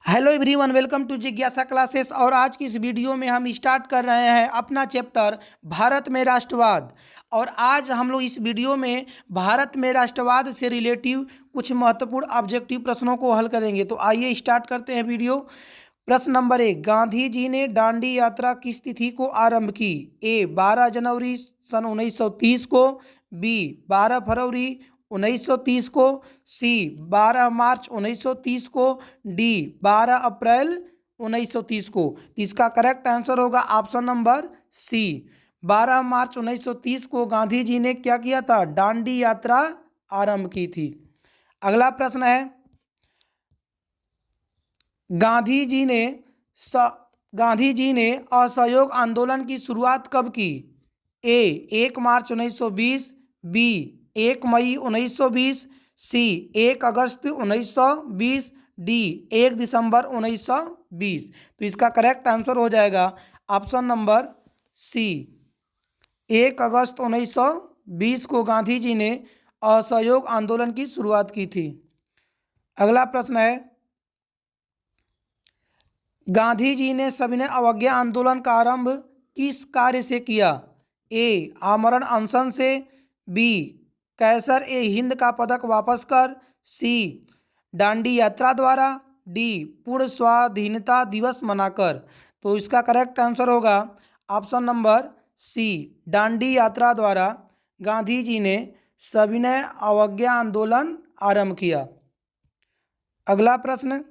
Hello everyone, welcome to जिज्ञासा classes. और आज की इस वीडियो में हम स्टार्ट कर रहे हैं अपना चैप्टर भारत में राष्ट्रवाद। और आज हम लोग इस वीडियो में भारत में राष्ट्रवाद से रिलेटिव कुछ महत्वपूर्ण ऑब्जेक्टिव प्रश्नों को हल करेंगे। तो आइए स्टार्ट करते हैं वीडियो। प्रश्न नंबर 1, गांधी जी ने दांडी यात्रा किस तिथि को आरंभ की? ए 12 जनवरी सन 1930 को, बी 12 फरवरी 1930 को, सी 12 मार्च 1930 को, डी 12 अप्रैल 1930 को। तो इसका करेक्ट आंसर होगा ऑप्शन नंबर सी, 12 मार्च 1930 को गांधी जी ने क्या किया था? दांडी यात्रा आरंभ की थी। अगला प्रश्न है, गांधी जी ने असहयोग आंदोलन की शुरुआत कब की? ए 1 मार्च 1920, बी 1 मई 1920, सी 1 अगस्त 1920, डी 1 दिसंबर 1920। तो इसका करेक्ट आंसर हो जाएगा ऑप्शन नंबर सी, 1 अगस्त 1920 को गांधी जी ने असहयोग आंदोलन की शुरुआत की थी। अगला प्रश्न है, गांधी जी ने सविनय अवज्ञा आंदोलन का आरंभ किस कार्य से किया? ए आमरण अनशन से, बी कैसर ए हिंद का पदक वापस कर, सी दांडी यात्रा द्वारा, डी पूर्ण स्वाधीनता दिवस मनाकर। तो इसका करेक्ट आंसर होगा ऑप्शन नंबर सी, दांडी यात्रा द्वारा गांधी जी ने सविनय अवज्ञा आंदोलन आरंभ किया। अगला प्रश्न,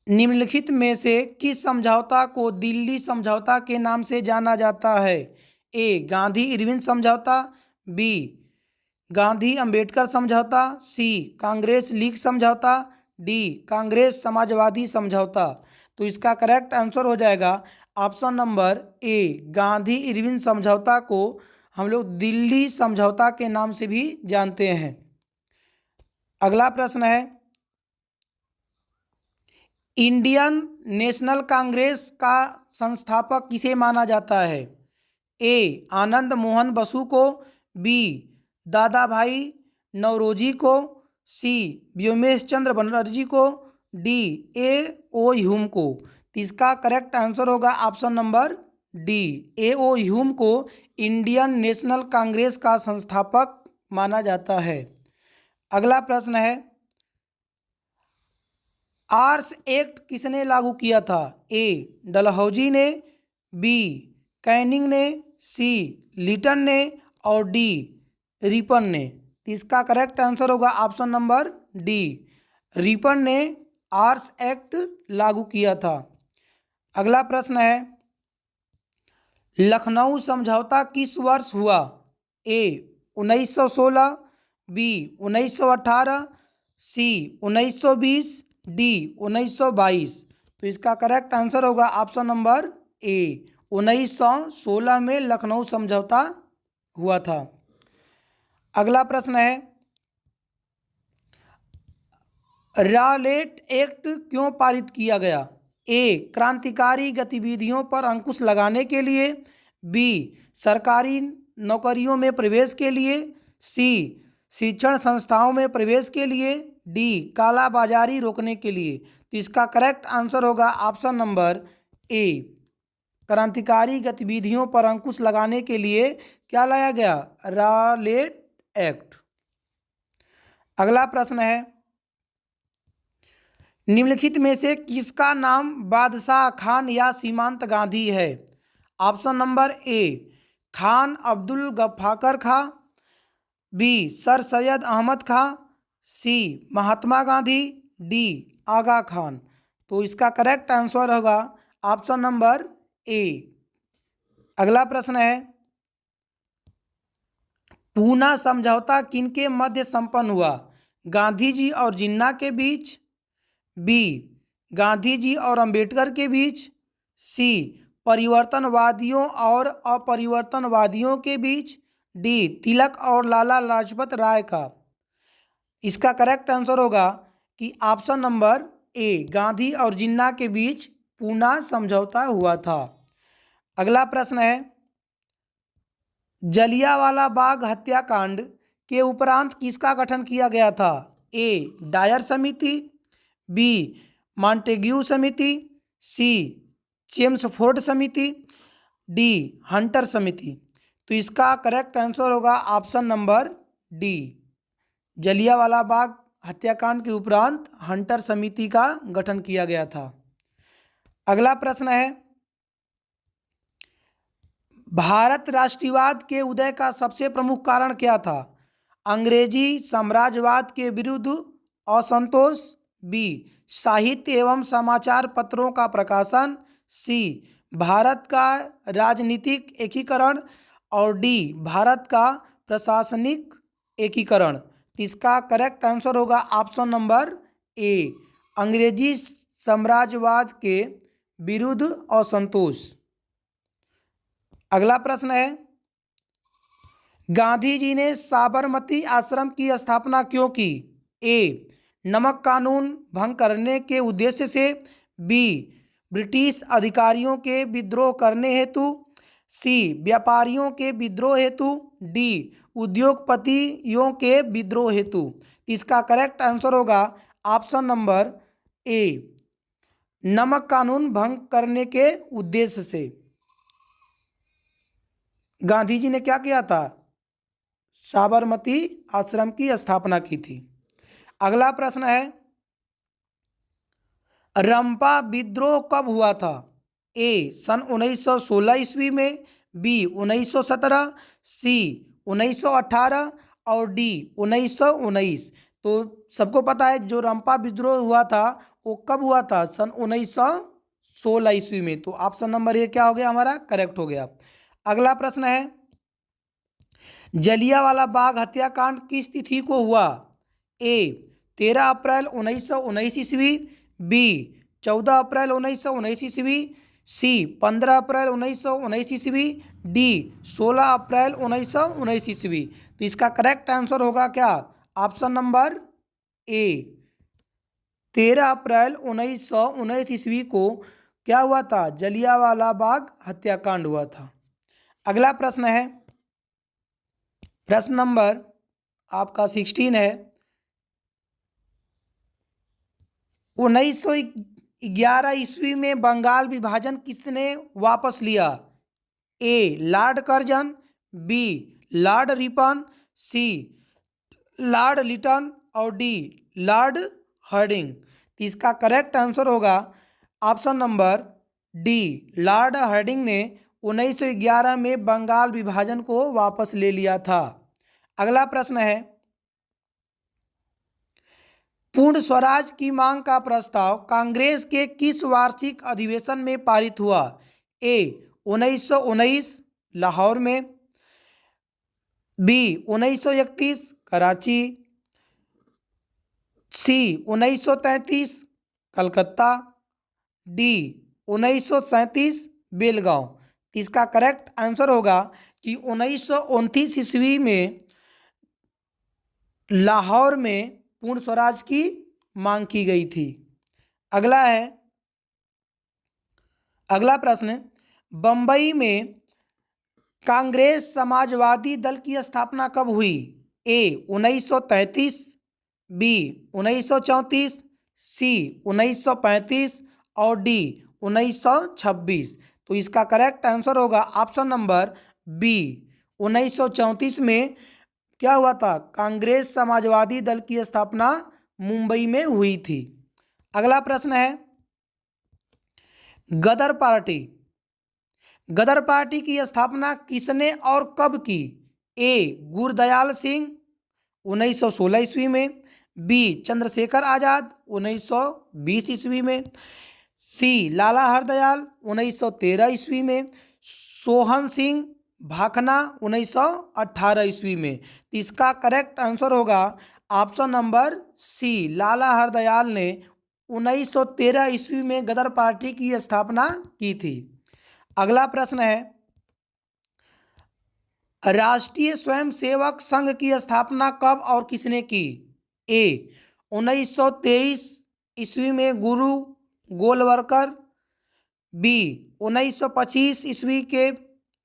निम्नलिखित में से किस समझौता को दिल्ली समझौता के नाम से जाना जाता है? ए गांधी इरविन समझौता, बी गांधी अंबेडकर समझौता, सी कांग्रेस लीग समझौता, डी कांग्रेस समाजवादी समझौता। तो इसका करेक्ट आंसर हो जाएगा ऑप्शन नंबर ए, गांधी इरविन समझौता को हम लोग दिल्ली समझौता के नाम से भी जानते हैं। अगला प्रश्न है, इंडियन नेशनल कांग्रेस का संस्थापक किसे माना जाता है? ए आनंद मोहन बसु को, बी दादा भाई नौरोजी को, सी व्योमेश चंद्र बनर्जी को, डी ए ओ ह्यूम को। इसका करेक्ट आंसर होगा ऑप्शन नंबर डी, ए ओ ह्यूम को इंडियन नेशनल कांग्रेस का संस्थापक माना जाता है। अगला प्रश्न है, आर्स एक्ट किसने लागू किया था? ए डलहौजी ने, बी कैनिंग ने, सी लिटन ने, और डी रिपन ने। इसका करेक्ट आंसर होगा ऑप्शन नंबर डी, रिपन ने आर्स एक्ट लागू किया था। अगला प्रश्न है, लखनऊ समझौता किस वर्ष हुआ? ए 1916, बी 1918, सी 1920, डी 1922। तो इसका करेक्ट आंसर होगा ऑप्शन नंबर ए, 1916 में लखनऊ समझौता हुआ था। अगला प्रश्न है, रॉलेट एक्ट क्यों पारित किया गया? ए क्रांतिकारी गतिविधियों पर अंकुश लगाने के लिए, बी सरकारी नौकरियों में प्रवेश के लिए, सी शिक्षण संस्थाओं में प्रवेश के लिए, डी काला बाजारी रोकने के लिए। तो इसका करेक्ट आंसर होगा ऑप्शन नंबर ए, क्रांतिकारी गतिविधियों पर अंकुश लगाने के लिए क्या लाया गया? Rowlatt act. अगला प्रश्न है, निम्नलिखित में से किसका नाम बादशाह खान या सीमांत गांधी है? Option number A Khan Abdul Ghaffar Khan, B sir Syed Ahmad Khan, C Mahatma Gandhi, D Aga Khan. तो इसका करेक्ट आंसर होगा ऑप्शन नंबर ए। अगला प्रश्न है, पूना समझौता किनके मध्य संपन्न हुआ? गांधी जी और जिन्ना के बीच, बी गांधी जी और अंबेडकर के बीच, सी परिवर्तनवादियों और अपरिवर्तनवादियों के बीच, डी तिलक और लाला लाजपत राय का। इसका करेक्ट आंसर होगा कि ऑप्शन नंबर ए, गांधी और जिन्ना के बीच पूना समझौता हुआ था। अगला प्रश्न है, जलियांवाला बाग हत्याकांड के उपरांत किसका गठन किया गया था? ए डायर समिति, बी मॉन्टेग्यू समिति, सी चेम्सफोर्ड समिति, डी हंटर समिति। तो इसका करेक्ट आंसर होगा option number D, Jallianwala Bagh हत्याकांड के उपरांत हंटर समिति का गठन किया गया था। अगला प्रश्न है, भारत राष्ट्रवाद के उदय का सबसे प्रमुख कारण क्या था? अंग्रेजी साम्राज्यवाद के विरुद्ध असंतोष, बी साहित्य एवं समाचार पत्रों का प्रकाशन, सी भारत का राजनीतिक एकीकरण, और डी भारत का प्रशासनिक एकीकरण। इसका करेक्ट आंसर होगा ऑप्शन नंबर ए, अंग्रेजी साम्राज्यवाद के विरुद्ध असंतोष। अगला प्रश्न है, गांधी जी ने साबरमती आश्रम की स्थापना क्यों की? ए नमक कानून भंग करने के उद्देश्य से, बी ब्रिटिश अधिकारियों के विद्रोह करने हेतु, सी व्यापारियों के विद्रोह हेतु, डी उद्योगपतियों के विद्रोह हेतु। इसका करेक्ट आंसर होगा ऑप्शन नंबर ए, नमक कानून भंग करने के उद्देश्य से गांधी जी ने क्या किया था? साबरमती आश्रम की स्थापना की थी। अगला प्रश्न है, रंपा विद्रोह कब हुआ था? ए सन 1916 ईस्वी में, बी 1917, सी 1918 और डी 1919। तो सबको पता है जो रंपा विद्रोह हुआ था वो कब हुआ था? सन 1916 ईस्वी में। तो ऑप्शन नंबर ए क्या हो गया हमारा? करेक्ट हो गया। अगला प्रश्न है, जलियांवाला बाग हत्याकांड किस तिथि को हुआ? ए 13 अप्रैल 1919 ईस्वी, बी 14 अप्रैल 1919 ईस्वी, सी 15 अप्रैल 1919 ईस्वी, डी 16 अप्रैल 1919 ईस्वी। तो इसका करेक्ट आंसर होगा क्या? ऑप्शन नंबर ए, 13 अप्रैल 1919 ईस्वी को क्या हुआ था? जलियांवाला बाग हत्याकांड हुआ था। अगला प्रश्न है, प्रश्न नंबर आपका 16 है, 1911 ईस्वी में बंगाल विभाजन किसने वापस लिया? A Lord Curzon, B Lord Ripon, C Lord Lytton और डी लॉर्ड हार्डिंग। इसका करेक्ट आंसर होगा option number D, Lord Hardinge ने 1911 में बंगाल विभाजन को वापस ले लिया था। अगला प्रश्न है, पूर्ण स्वराज की मांग का प्रस्ताव कांग्रेस के किस वार्षिक अधिवेशन में पारित हुआ? ए 1919 लाहौर में, बी 1931 कराची, सी 1933 कलकत्ता, डी 1937 बेलगांव। इसका करेक्ट आंसर होगा कि 1929 ईस्वी में लाहौर में पूर्ण स्वराज की मांग की गई थी। अगला प्रश्न, बंबई में कांग्रेस समाजवादी दल की स्थापना कब हुई? ए 1933, बी 1934, सी 1935 और डी 1926। तो इसका करेक्ट आंसर होगा ऑप्शन नंबर बी, 1934 में क्या हुआ था? कांग्रेस समाजवादी दल की स्थापना मुंबई में हुई थी। अगला प्रश्न है, गदर पार्टी की स्थापना किसने और कब की? ए गुरदयाल सिंह 1916 ईस्वी में, बी चंद्रशेखर आजाद 1920 ईस्वी में, सी लाला हरदयाल 1913 ईस्वी में, सोहन सिंह भाखना 1918 ईस्वी में। इसका करेक्ट आंसर होगा ऑप्शन नंबर सी, लाला हरदयाल ने 1913 ईस्वी में गदर पार्टी की स्थापना की थी। अगला प्रश्न है, राष्ट्रीय स्वयंसेवक संघ की स्थापना कब और किसने की? ए 1923 ईस्वी में गुरु गोलवलकर, बी 1925 ईस्वी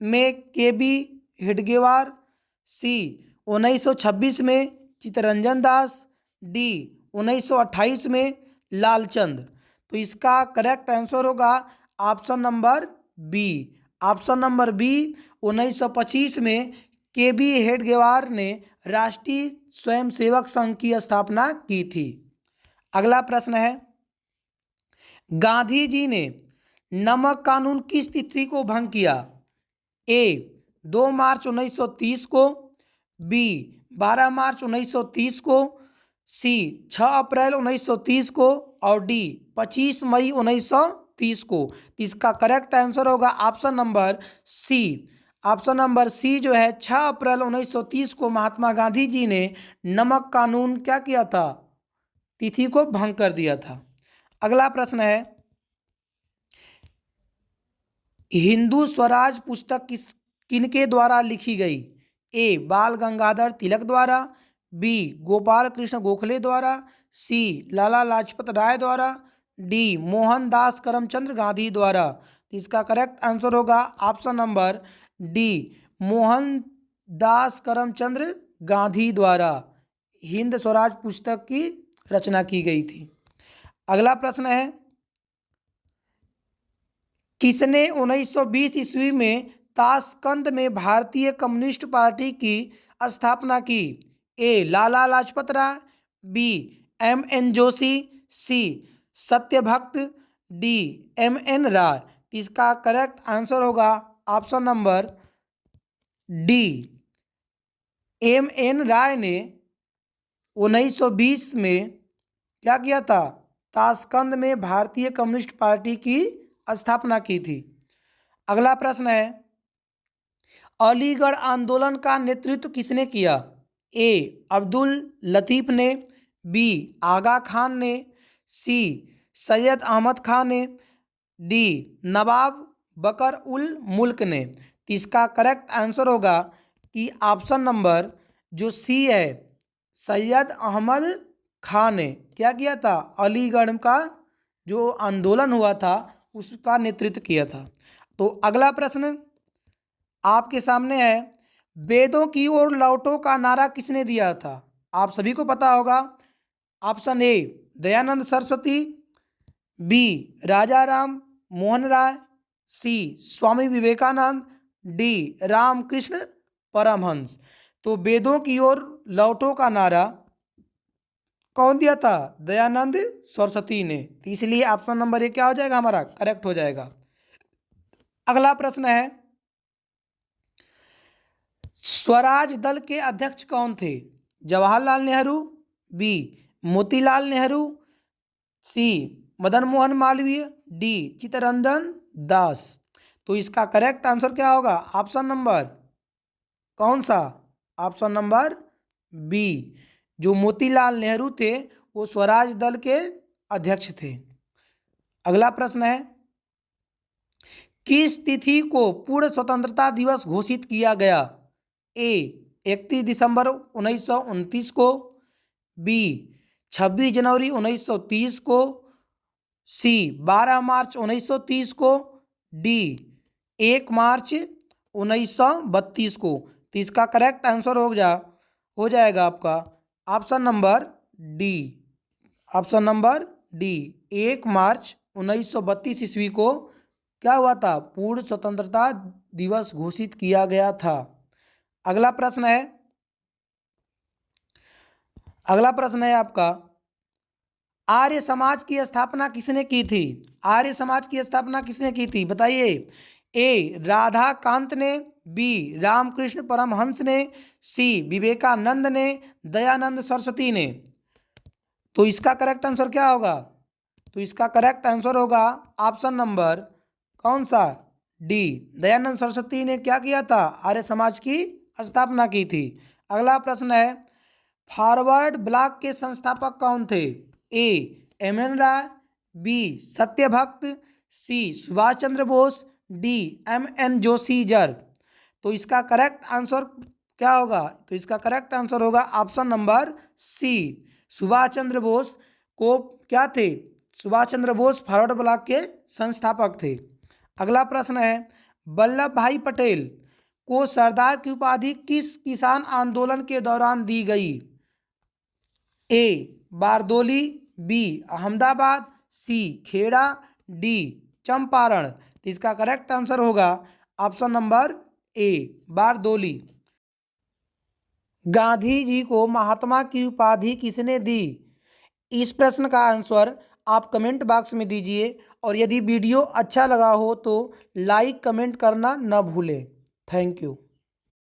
में केबी हेडगेवार, सी 1926 में चित्तरंजन दास, डी 1928 में लालचंद। तो इसका करेक्ट आंसर होगा option number B. Option number B 1925 में के बी हेडगेवार ने राष्ट्रीय स्वयंसेवक संघ की स्थापना की थी। अगला प्रश्न है, गांधी जी ने नमक कानून किस तिथि को भंग किया? ए 2 मार्च 1930 को, बी 12 मार्च 1930 को, सी 6 अप्रैल 1930 को और डी 25 मई 1930 को। तो इसका करेक्ट आंसर होगा option number C. Option number C जो है 6 अप्रैल 1930 को महात्मा गांधी जी ने नमक कानून क्या किया था? तिथि को भंग कर दिया था। अगला प्रश्न है, हिंदू स्वराज पुस्तक किनके द्वारा लिखी गई? ए बाल गंगाधर तिलक द्वारा, बी गोपाल कृष्ण गोखले द्वारा, सी लाला लाजपत राय द्वारा, डी मोहनदास करमचंद गांधी द्वारा। तो इसका करेक्ट आंसर होगा option number D Mohandas Karamchand Gandhi द्वारा हिंद स्वराज पुस्तक की रचना की गई थी। अगला प्रश्न है, किसने 1920 ईस्वी में ताशकंद में भारतीय कम्युनिस्ट पार्टी की स्थापना की? A Lala Lajpat Rai, B M N Joshi, C Satyabhakta, D M N Roy. इसका करेक्ट आंसर होगा option number D M N Roy ने 1920 में क्या किया था? ताशकंद में भारतीय कम्युनिस्ट पार्टी की स्थापना की थी। अगला प्रश्न है, अलीगढ़ आंदोलन का नेतृत्व किसने किया? ए अब्दुल लतीफ़ ने, बी आगा खान ने, सी सैयद अहमद खान ने, डी नवाब बकर उल मुल्क ने। तो इसका करेक्ट आंसर होगा कि ऑप्शन नंबर जो सी है, सैयद अहमद खान ने क्या किया था? अलीगढ़ का जो आंदोलन हुआ था उसका नेतृत्व किया था। तो अगला प्रश्न आपके सामने है, वेदों की ओर लौटो का नारा किसने दिया था? आप सभी को पता होगा। Option A Dayanand Saraswati, B Raja Ram Mohan Roy, C Swami Vivekananda, D Ramakrishna Paramhansa. तो वेदों की ओर लौटो का नारा कौन दिया था? दयानंद सरस्वती ने। तो इसलिए ऑप्शन नंबर ए क्या हो जाएगा हमारा? करेक्ट हो जाएगा। अगला प्रश्न है, स्वराज दल के अध्यक्ष कौन थे? जवाहरलाल नेहरू, बी मोतीलाल नेहरू, सी मदन मोहन मालवीय, डी चित्तरंजन दास। तो इसका करेक्ट आंसर क्या होगा? ऑप्शन नंबर कौन सा? ऑप्शन नंबर बी, जो मोतीलाल नेहरू थे वो स्वराज दल के अध्यक्ष थे। अगला प्रश्न है, किस तिथि को पूर्ण स्वतंत्रता दिवस घोषित किया गया? ए 31 दिसंबर 1929 को, बी 26 जनवरी 1930 को, सी 12 मार्च 1930 को, डी 1 मार्च 1932 को। तो इसका करेक्ट आंसर हो जाएगा आपका option number D. Option number D 1 मार्च 1932 ईस्वी को क्या हुआ था? पूर्ण स्वतंत्रता दिवस घोषित किया गया था। अगला प्रश्न है आपका, आर्य समाज की स्थापना किसने की थी? आर्य समाज की स्थापना किसने की थी बताइए। ए राधा कांत ने, बी रामकृष्ण परमहंस ने, सी विवेकानंद ने, दयानंद सरस्वती ने। तो इसका करेक्ट आंसर क्या होगा? तो इसका करेक्ट आंसर होगा ऑप्शन नंबर कौन सा? डी दयानंद सरस्वती ने क्या किया था? आर्य समाज की स्थापना की थी। अगला प्रश्न है, फॉरवर्ड ब्लॉक के संस्थापक कौन थे? A M N Roy, B Satyabhakt, C Subhash Chandra Bose, D M N Joshi जर। तो इसका करेक्ट आंसर क्या होगा? तो इसका करेक्ट आंसर होगा option number C, Subhash Chandra Bose को क्या थे? सुभाष चंद्र बोस फॉरवर्ड ब्लॉक के संस्थापक थे। अगला प्रश्न है, वल्लभ भाई पटेल को सरदार की उपाधि किस किसान आंदोलन के दौरान दी गई? A Bardoli, B Ahmedabad, C Kheda, D Champaran. तो इसका करेक्ट आंसर होगा option number A Bardoli. Gandhi ji को महात्मा की उपाधि किसने दी? इस प्रश्न का आंसर आप कमेंट बॉक्स में दीजिए और यदि वीडियो अच्छा लगा हो तो लाइक कमेंट करना न भूलें। Thank you.